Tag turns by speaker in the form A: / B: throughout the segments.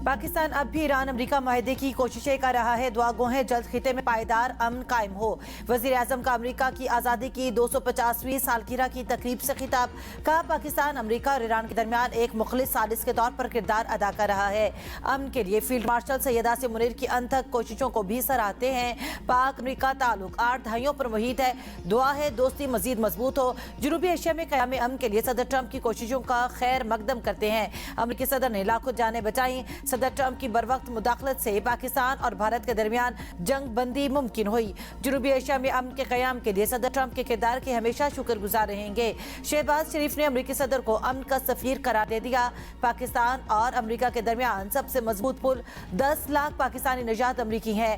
A: पाकिस्तान अब भी ईरान अमरीका माहिदे की कोशिशें कर रहा है। दुआ गो है जल्द खिते में पायदार अमन कायम हो। वजीर आजम का अमरीका की आज़ादी की 250वीं सालगिरह की तकरीब से खिताब। कहा, पाकिस्तान अमरीका और ईरान के दरमियान एक मुखलिस सालिस के तौर पर किरदार अदा कर रहा है। अमन के लिए फील्ड मार्शल सैयद आसिम मुनीर की अनथक कोशिशों को भी सराहते हैं। पाक अमरीका ताल्लुक 8 दहाइयों पर मुहित है। दुआ है दोस्ती मजीद मजबूत हो। जनूबी एशिया में क़याम अमन के लिए सदर ट्रंप की कोशिशों का खैर मकदम करते हैं। अमरीकी सदर ने लाखों जानें बचाई। सदर ट्रंप की बरवक्त मुदाखलत से पाकिस्तान और भारत के दरमियान जंग बंदी मुमकिन हुई। जनूबी एशिया में अमन के क़याम के लिए सदर ट्रंप के किरदार के हमेशा शुक्रगुजार रहेंगे। शहबाज शरीफ ने अमरीकी सदर को अमन का सफीर करार दे दिया। पाकिस्तान और अमरीका के दरमियान सबसे मजबूत पुल 10 लाख पाकिस्तानी निजात अमरीकी हैं।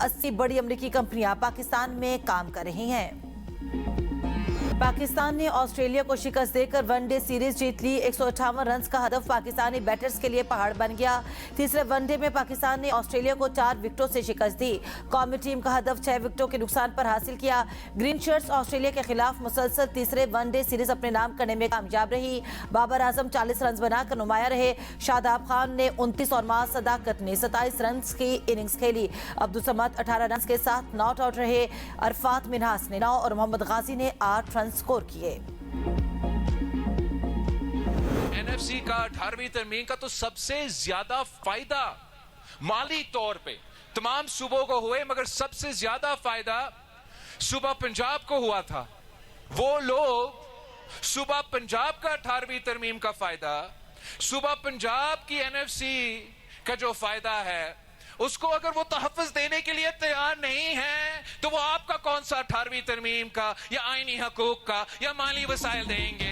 A: 80 बड़ी अमरीकी कंपनियां पाकिस्तान में काम कर रही हैं। पाकिस्तान ने ऑस्ट्रेलिया को शिकस्त देकर वनडे सीरीज जीत ली। 158 रन का हदफ पाकिस्तानी बैटर्स के लिए पहाड़ बन गया। तीसरे वनडे में पाकिस्तान ने ऑस्ट्रेलिया को 4 विकेटों से शिकस्त दी। कौमी टीम का हदफ 6 विकेटों के नुकसान पर हासिल किया। ग्रीन शर्ट्स ऑस्ट्रेलिया के खिलाफ मुसलसल तीसरे वनडे सीरीज अपने नाम करने में कामयाब रही। बाबर आजम 40 रन बनाकर नुमाया रहे। शादाब खान ने 29 और मां सदाकत ने 27 रन की इनिंग्स खेली। अब्दुल समद 18 रन के साथ नॉट आउट रहे। अरफात मिन्हास ने 9 और मोहम्मद गाजी ने 8 रन स्कोर किए।
B: एनएफसी का 18वीं तरमीम का तो सबसे ज्यादा फायदा माली तौर पे तमाम सूबों को हुए, मगर सबसे ज्यादा फायदा सूबा पंजाब को हुआ था। वो लोग सूबा पंजाब का 18वीं तरमीम का फायदा, सूबा पंजाब की एनएफसी का जो फायदा है उसको अगर वो तहफ़्फ़ुज़ देने के लिए तैयार नहीं है तो वो आपका कौन सा 18वीं तरमीम का या आईनी हकूक का या माली वसाइल देंगे।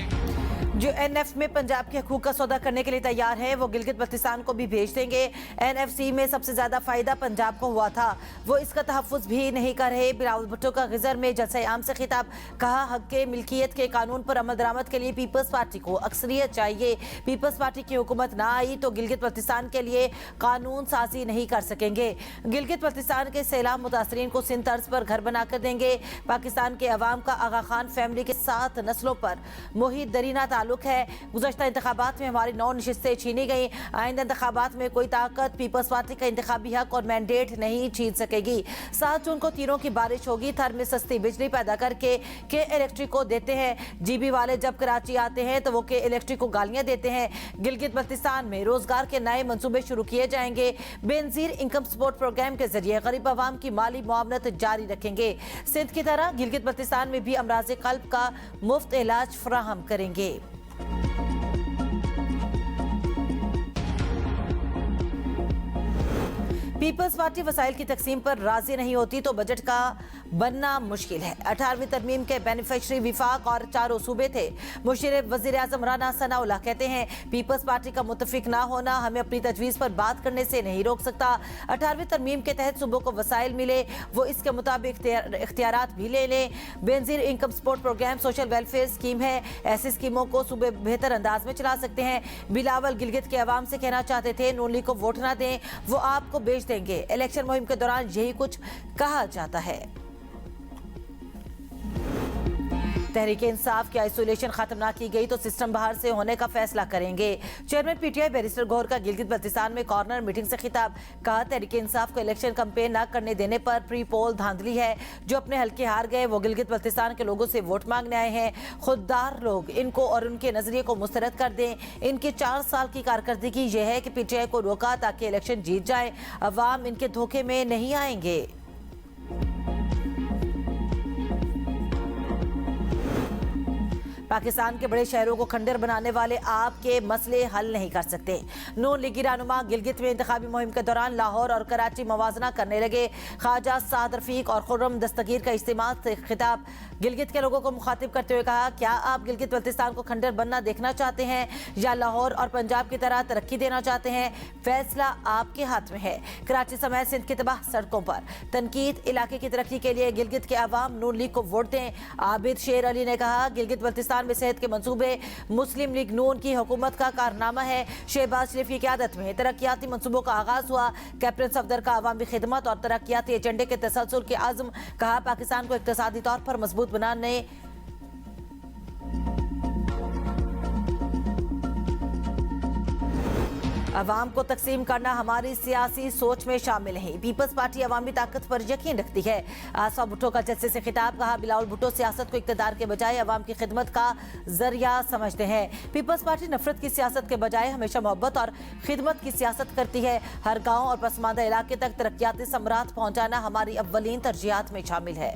A: जो एनएफ में पंजाब के हकूक का सौदा करने के लिए तैयार है वो गिलगित बल्तिस्तान को भी भेज देंगे। एनएफसी में सबसे ज्यादा फायदा पंजाब को हुआ था, वो इसका तहफ़्फ़ुज़ भी नहीं कर रहे। बिलावल भुट्टो का गिज़र में जलसा आम से खिताब। कहा, हक के मिल्कियत के कानून पर अमल दरामद के लिए पीपल्स पार्टी को अक्सरियत चाहिए। पीपल्स पार्टी की हुकूमत ना आई तो गिलगित बल्तिस्तान के लिए कानून साजी नहीं कर सकेंगे। गिलगित बल्तिस्तान के सैलाब मुतासरीन को सिंध तर्ज पर घर बनाकर देंगे। पाकिस्तान के अवाम का आगा खान फैमिली के 7 नस्लों पर मुहित दरीना ताल्लुक है। गुज़श्ता इंतखाबात में हमारी 9 नशिस्तें छीनी गई। आइंदा इंतखाबात में कोई ताकत पीपल्स पार्टी का इंतखाबी हक और मैंडेट नहीं छीन सकेगी। 7 जून को तीरों की बारिश होगी। थर में सस्ती बिजली पैदा करके के इलेक्ट्रिक को देते हैं। जीबी वाले जब कराची आते हैं तो वो के इलेक्ट्रिक को गालियां देते हैं। गिलगित बल्तिस्तान में रोजगार के नए मंसूबे शुरू किए जाएंगे। बेनजीर इनकम सपोर्ट प्रोग्राम के जरिए गरीब आवाम की माली मुआवनत जारी रखेंगे। सिंध की तरह गिलगित बल्तिस्तान में भी अमराज कल्ब का मुफ्त इलाज फराहम करेंगे। पीपल्स पार्टी वसाइल की तकसीम पर राजी नहीं होती तो बजट का बनना मुश्किल है। 18वीं तरमीम के बेनिफिशरी विफाक और 4 सूबे थे। मुशर्रफ वजीर आजम राना सनाउल्लाह कहते हैं, पीपल्स पार्टी का मुतफिक ना होना हमें अपनी तजवीज़ पर बात करने से नहीं रोक सकता। 18वीं तरमीम के तहत सूबों को वसाइल मिले, वो इसके मुताबिक इख्तियारात भी ले लें। Benazir income support programme social welfare scheme है। ऐसी स्कीमों को सूबे बेहतर अंदाज में चला सकते हैं। बिलावल गिलगित के अवाम से कहना चाहते थे, नून लीग को वोट ना दें, वो आपको बेच देंगे। इलेक्शन मुहिम के दौरान यही कुछ कहा जाता है। तहरीक इंसाफ की आइसोलेशन खत्म ना की गई तो सिस्टम बाहर से होने का फैसला करेंगे। चेयरमैन पीटीआई बैरिस्टर गौहर का गिलगित बल्तिस्तान में कॉर्नर मीटिंग से खिताब। कहा, तहरीक इंसाफ को इलेक्शन कैंपेन न करने देने पर प्री पोल धांधली है। जो अपने हल्के हार गए वो गिलगित बल्तिस्तान के लोगों से वोट मांगने आए हैं। खुददार लोग इनको और उनके नजरिए को मुस्तरद कर दें। इनके 4 साल की कारकर्दगी यह है कि पीटीआई को रोका ताकि इलेक्शन जीत जाए। अवाम इनके धोखे में नहीं आएंगे। पाकिस्तान के बड़े शहरों को खंडर बनाने वाले आपके मसले हल नहीं कर सकते। नून लीगी रहनुमा गिलगित में इंतखाबी मुहिम के दौरान लाहौर और कराची मवाजना करने लगे। ख्वाजा साद रफीक और खुर्रम दस्तगीर का इज्तिमा से खिताब। गिलगित के लोगों को मुखातिब करते हुए कहा, क्या आप गिलगित बल्तिस्तान को खंडर बनना देखना चाहते हैं या लाहौर और पंजाब की तरह तरक्की देना चाहते हैं? फैसला आपके हाथ में है। कराची समेत सिंध की तबाह सड़कों पर तनकीद। इलाके की तरक्की के लिए गिलगित के अवाम नून लीग को वोट दें। आबिद शेर अली ने कहा, गिलगित बल्तिस्तान में सेहत के मंसूबे मुस्लिम लीग नून की हुकूमत का कारनामा है। शहबाज शरीफ की क़यादत में तरक्याती मंसूबों का आगाज हुआ। कैप्टन सफदर का अवामी खिदमत और तरक्याती एजेंडे के तसलसल के आज़म। कहा, पाकिस्तान को इक़्तिसादी तौर पर मजबूत बनाने अवाम को तकसीम करना हमारी सियासी सोच में शामिल नहीं। पीपल्स पार्टी अवामी ताकत पर यकीन रखती है। आसफा भुट्टो का जलसे से खिताब। कहा, बिलावल भुट्टो सियासत को इक़्तिदार के बजाय अवाम की खिदमत का जरिया समझते हैं। पीपल्स पार्टी नफरत की सियासत के बजाय हमेशा मोहब्बत और खिदमत की सियासत करती है। हर गाँव और पसमानदा इलाके तक तरक्याती समरात पहुँचाना हमारी अव्वलीन तरजीहात में शामिल है।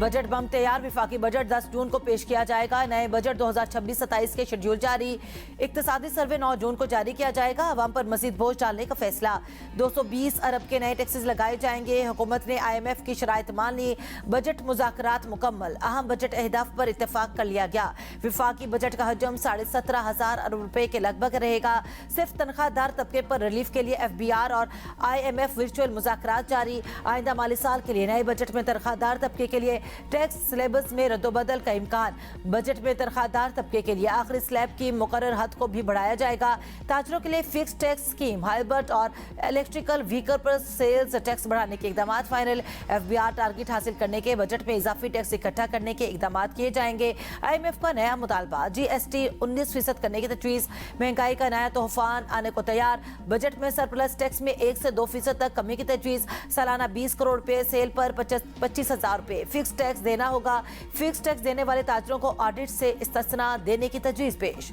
A: बजट बम तैयार। विफाकी बजट 10 जून को पेश किया जाएगा। नए बजट 2026-27 के शेड्यूल जारी। इक्तिसादी सर्वे 9 जून को जारी किया जाएगा। अवाम पर मजीद बोझ डालने का फैसला। 220 अरब के नए टैक्सेस लगाए जाएंगे। हुकूमत ने IMF की शराइत मान ली। बजट मुज़ाकरात मुकम्मल। अहम बजट अहदाफ पर इत्तेफाक कर लिया गया। विफाकी बजट का हजम 17,500 अरब रुपए के लगभग रहेगा। सिर्फ तनख्वाहदार तबके पर रिलीफ के लिए FBR और IMF वर्चुअल मुज़ाकरात जारी। आइंदा माली साल के लिए नए बजट में तनख्वाहदार तबके के लिए टैक्स स्लैब्स में रद्दोबदल का इम्कान। बजट में तनख्वाहदार तबके के लिए आखिरी स्लैब की मुकर्रर हद को भी बढ़ाया जाएगा। ताजरों के लिए फिक्स टैक्स स्कीम, हाइब्रिड और इलेक्ट्रिकल व्हीकल पर सेल्स टैक्स बढ़ाने के इकदाम फाइनल। FBR टारगेट हासिल करने के बजट में इजाफी टैक्स इकट्ठा करने के इकदाम किए जाएंगे। IMF का नया मुतालबा, GST 19% करने की तजवीज़। महंगाई का नया तोहफान आने को तैयार। बजट में सरप्लस टैक्स में 1 से 2% तक कमी की तजवीज़। सालाना 20 करोड़ रुपए, सेल पर 25,000 रुपए फिक्स टैक्स देना होगा। फिक्स टैक्स देने वाले ताजरों को ऑडिट से इस्तिस्ना देने की तजवीज़ पेश।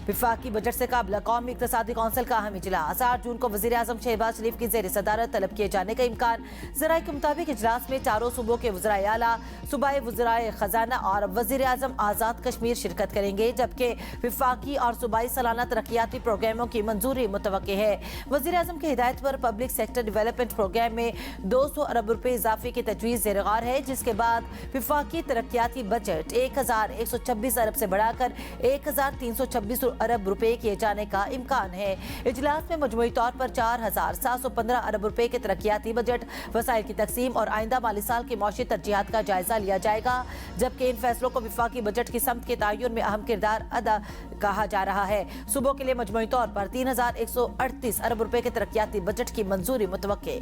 A: विफाकी बजट से काबला कौमी इक़्तिसादी कौंसिल का अहम इजलास। 8 जून को वज़ीर-ए-आज़म शहबाज शरीफ की ज़ेर सदारत तलब किए जाने का इम्कान। ज़राए के मुताबिक इजलास में चारों सूबों के वज़राए आला, सूबाई वज़राए ख़जाना और वज़ीर-ए-आज़म आज़ाद कश्मीर शिरकत करेंगे, जबकि विफाकी और सूबाई सालाना तरक्याती प्रोग्रामों की मंजूरी मुतवक्की है। वज़ीर-ए-आज़म की हिदायत पर पब्लिक सेक्टर डेवलपमेंट प्रोग्राम में 200 अरब रुपए इजाफे की तजवीज़ ज़ेर गौर है, जिसके बाद विफाकी तरक्याती बजट 1,126 अरब से बढ़ाकर 1,326 अरब रुपए किए जाने का इम्कान है। इजलास में मजमूई तौर पर 4,715 अरब रुपए के तरक्याती बजट, वसाइल की तकसीम और आइंदा माली साल की मौशी तरजीहात का जायजा लिया जाएगा, जबकि इन फैसलों को विफाकी बजट की समत के तयन में अहम किरदार अदा कहा जा रहा है। सूबों के लिए मजमूई तौर पर 3,138 अरब रुपए के तरक्याती बजट की मंजूरी मुतवक्के।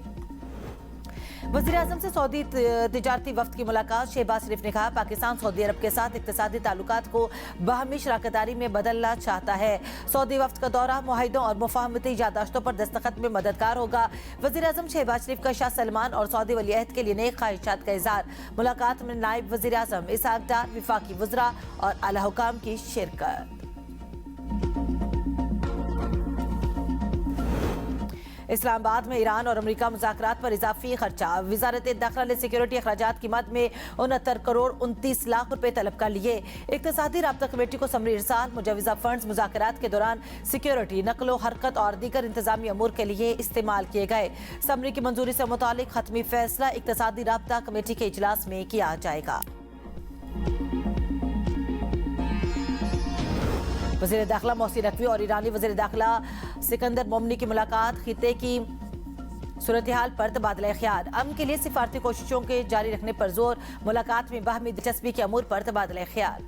A: वज़ीर-ए-आज़म से सऊदी तिजारती वफ्द की मुलाकात। शहबाज शरीफ ने कहा, पाकिस्तान सऊदी अरब के साथ इक़्तिसादी ताल्लुकात को बाहमी शराकतदारी में बदलना चाहता है। सऊदी वफ्द का दौरा मुआहिदों और मुफाहमती यादाश्तों पर दस्तखत में मददगार होगा। वज़ीर-ए-आज़म शहबाज शरीफ का शाह सलमान और सऊदी वलीअहद के लिए नई ख्वाहिशात का इज़हार। मुलाकात में नायब वज़ीर-ए-आज़म इसहाक डार, विफाकी वज़रा और आला हुकाम की शिरकत। इस्लामाबाद में ईरान और अमेरिका मुज़ाकरात पर इजाफी खर्चा। वज़ारत दाखिला ने सिक्योरिटी अखराजात की मद में 69 करोड़ 29 लाख रुपए तलब कर लिए। इक़्तिसादी राब्ता कमेटी को समरी इरसाल। मुजवज़ा फंड्स मुज़ाकरात के दौरान सिक्योरिटी, नकलो हरकत और दीगर इंतजामी अमूर के लिए इस्तेमाल किए गए। समरी की मंजूरी से मुतालिक खत्मी फैसला इक़्तिसादी राब्ता कमेटी के इजलास में किया जाएगा। वज़ीर दाखिला मोहसिन नकवी और ईरानी वज़ीर दाखिला सिकंदर मोमनी की मुलाकात। खिते की सूरत हाल पर तबादला ख्याल। अमन के लिए सिफारती कोशिशों के जारी रखने पर जोर। मुलाकात में बाहमी दिलचस्पी के अमूर पर तबादला ख्याल।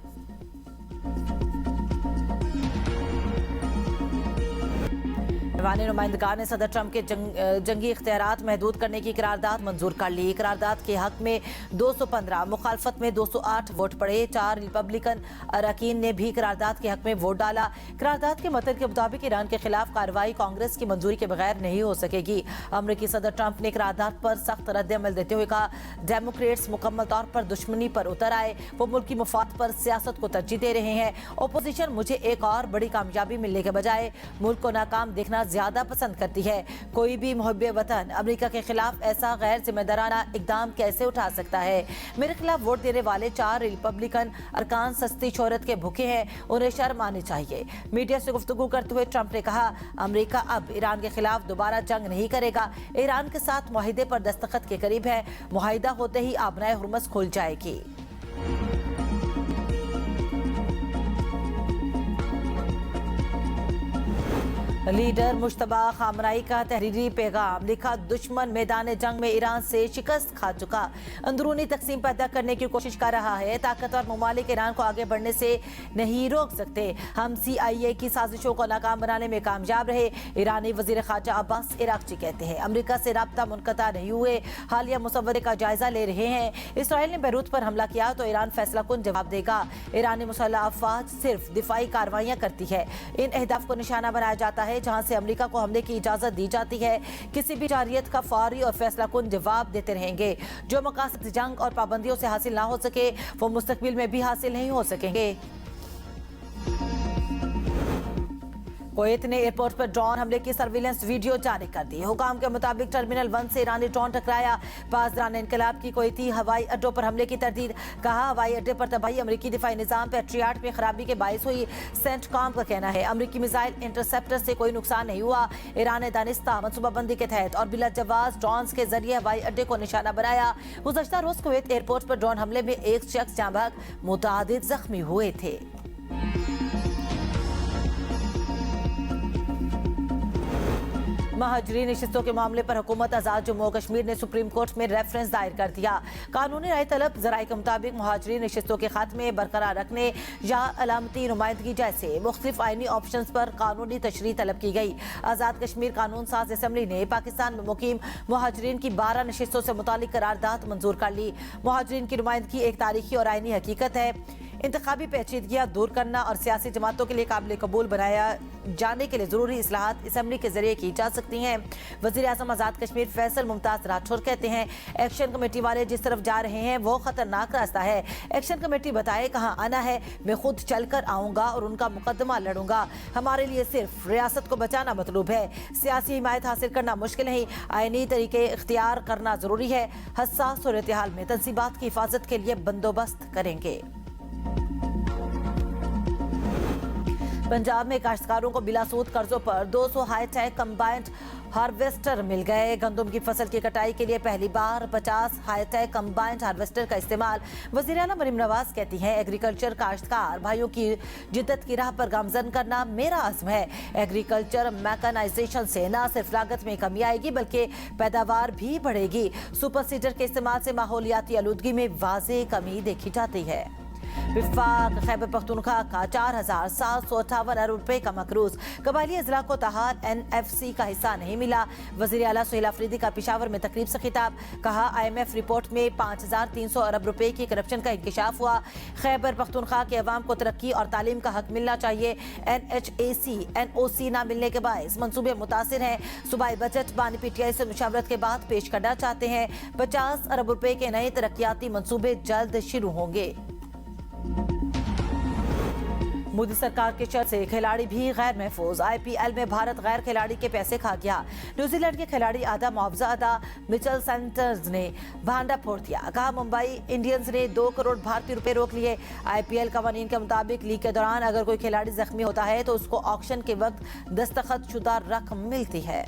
A: ईरानी नुमाइंदगान ने सदर ट्रंप के जंगी इख्तियारात महदूद करने की करारदाद मंजूर कर ली। करारदाद के हक में 215, मुखालफत में 208 वोट पड़े। 4 रिपब्लिकन अरकान ने भी करारदाद के हक में वोट डाला। करारदाद के मतन के मुताबिक ईरान के खिलाफ कार्रवाई कांग्रेस की मंजूरी के बगैर नहीं हो सकेगी। अमरीकी सदर ट्रंप ने करारदाद पर सख्त रद्द-ए-अमल देते हुए कहा, डेमोक्रेट्स मुकम्मल तौर पर दुश्मनी पर उतर आए। वो मुल्क की मुफाद पर सियासत को तरजीह दे रहे हैं। अपोजिशन मुझे एक और बड़ी कामयाबी मिलने के बजाय मुल्क को नाकाम देखना ज्यादा पसंद करती है। कोई भी मुहब्बे वतन अमेरिका के खिलाफ ऐसा गैर जिम्मेदाराना इकदाम कैसे उठा सकता है? मेरे खिलाफ वोट देने वाले 4 रिपब्लिकन अरकान सस्ती शोहरत के भूखे हैं, उन्हें शर्म आनी चाहिए। मीडिया से गुफ्तगू करते हुए ट्रंप ने कहा, अमेरिका अब ईरान के खिलाफ दोबारा जंग नहीं करेगा। ईरान के साथ मुआहिदे पर दस्तखत के करीब है। मुआहिदा होते ही आबनाए हुर्मस खुल जाएगी। लीडर मुश्तबा खामनाई का तहरीरी पैगाम लिखा, दुश्मन मैदान जंग में ईरान से शिकस्त खा चुका, अंदरूनी तकसीम पैदा करने की कोशिश कर रहा है, ताकतवर ममालिक ईरान को आगे बढ़ने से नहीं रोक सकते, हम CIA की साजिशों को नाकाम बनाने में कामयाब रहे, ईरानी वजीर खारजा अब्बास इराक़ची कहते हैं। अमरीका से राब्ता मुनक़ता नहीं हुए, हालिया मुसव्वरे का जायजा ले रहे हैं। इसराइल ने बैरूत पर हमला किया तो ईरान फैसला कुन जवाब देगा। ईरानी मुसल्लह अफवाज सिर्फ दिफाई कार्रवाइयां करती है, इन अहदाफ को निशाना बनाया जाता है जहां से अमेरिका को हमले की इजाजत दी जाती है। किसी भी जारियत का फौरी और फैसला कुन जवाब देते रहेंगे। जो मकासद जंग और पाबंदियों से हासिल ना हो सके वो मुस्तकबिल में भी हासिल नहीं हो सकेंगे। कुवैत ने एयरपोर्ट पर ड्रोन हमले की सर्विलेंस वीडियो जारी कर दी। हुकाम के मुताबिक टर्मिनल 1 से ईरानी ड्रोन टकराया। पासदारान इनकलाब की कुवैती हवाई अड्डों पर हमले की तरदीद। कहा, हवाई अड्डे पर तबाही अमरीकी दिफाई निजाम पैट्रियाट में खराबी के बायस हुई। सेंटकॉम का कहना है अमरीकी मिसाइल इंटरसेप्टर से कोई नुकसान नहीं हुआ। ईरान ने दानिस्ता मनसूबाबंदी के तहत और बिला जवाज ड्रोन के जरिए हवाई अड्डे को निशाना बनाया। गुज़श्ता रोज कुवैत एयरपोर्ट पर ड्रोन हमले में एक शख्स जाँ बहक, मुतादिद जख्मी हुए थे। महाजरीन नशिस्तों के मामले पर हुकूमत आजाद जम्मू कश्मीर ने सुप्रीम कोर्ट में रेफरेंस दायर कर दिया। कानूनी राय तलब जराये के मुताबिक महाजरीन नशिस्तों के खात्मे बरकरार रखने या अलामती नुमाइंदगी जैसे मुख्तलिफ आइनी ऑप्शन पर कानूनी तशरीह तलब की गई। आजाद कश्मीर कानून साज असम्बली ने पाकिस्तान में मुकीम महाजरीन की 12 नशिस्तों से मुतालिक करारदाद मंजूर कर ली। महाजरीन की नुमाइंदगी एक तारीखी और आइनी हकीकत है। इंतखाबी पेचीदगियां दूर करना और सियासी जमातों के लिए काबिल कबूल बनाया जाने के लिए जरूरी इस्लाहात असम्बली के जरिए की जा सकती हैं। वज़ीर आज़म आज़ाद कश्मीर फैसल मुमताज़ राठौर कहते हैं, एक्शन कमेटी वाले जिस तरफ जा रहे हैं वो खतरनाक रास्ता है। एक्शन कमेटी बताए कहाँ आना है, मैं खुद चल कर आऊँगा और उनका मुकदमा लड़ूंगा। हमारे लिए सिर्फ रियासत को बचाना मतलूब है। सियासी हिमायत हासिल करना मुश्किल नहीं, आइनी तरीके इख्तियार करना जरूरी है। हसास सूरत हाल में तंसीबात की हिफाजत के लिए बंदोबस्त करेंगे। पंजाब में काश्तकारों को बिलासूद कर्जों पर 200 हाईटेक कंबाइंड हार्वेस्टर मिल गए। गंदम की फसल की कटाई के लिए पहली बार 50 हाईटेक कंबाइंड हार्वेस्टर का इस्तेमाल। वज़ीर आला मरीम नवाज कहती हैं, एग्रीकल्चर काश्तकार भाइयों की जिद्दत की राह पर गामजन करना मेरा अज़्म है। एग्रीकल्चर मैकेनाइजेशन से न सिर्फ लागत में कमी आएगी बल्कि पैदावार भी बढ़ेगी। सुपर सीडर के इस्तेमाल से माहौलियाती आलूदगी में वाज़ेह कमी देखी जाती है। विफाक खैबर पख्तूनख्वा का 4,758 अरब रुपए का मकरूज। कबायली अजला को तहार NFC का हिस्सा नहीं मिला। वज़ीर आला सुहेल अफरीदी का पेशावर में तकरीब से खिताब। कहा, IMF रिपोर्ट में 5,300 अरब रुपए की करप्शन का इंकशाफ हुआ। खैबर पख्तूनख्वा के अवाम को तरक्की और तालीम का हक मिलना चाहिए। NHAC NOC ना मिलने के बायस मंसूबे मुतासिर हैं। सूबाई बजट बानी PTI से मुशावरत के बाद पेश करना चाहते हैं। 50 अरब रुपए के नए तरक्याती मंसूबे जल्द शुरू होंगे। मोदी सरकार के शर से खिलाड़ी भी गैर महफूज। IPL में भारत गैर खिलाड़ी के पैसे खा गया। न्यूजीलैंड के खिलाड़ी आधा मुआवजा अदा। मिचेल सेंटर्स ने भांडा फोड़ दिया। कहा, मुंबई इंडियंस ने 2 करोड़ भारतीय रुपए रोक लिए। IPL कवानीन के मुताबिक लीग के दौरान अगर कोई खिलाड़ी जख्मी होता है तो उसको ऑक्शन के वक्त दस्तखत शुदा रकम मिलती है।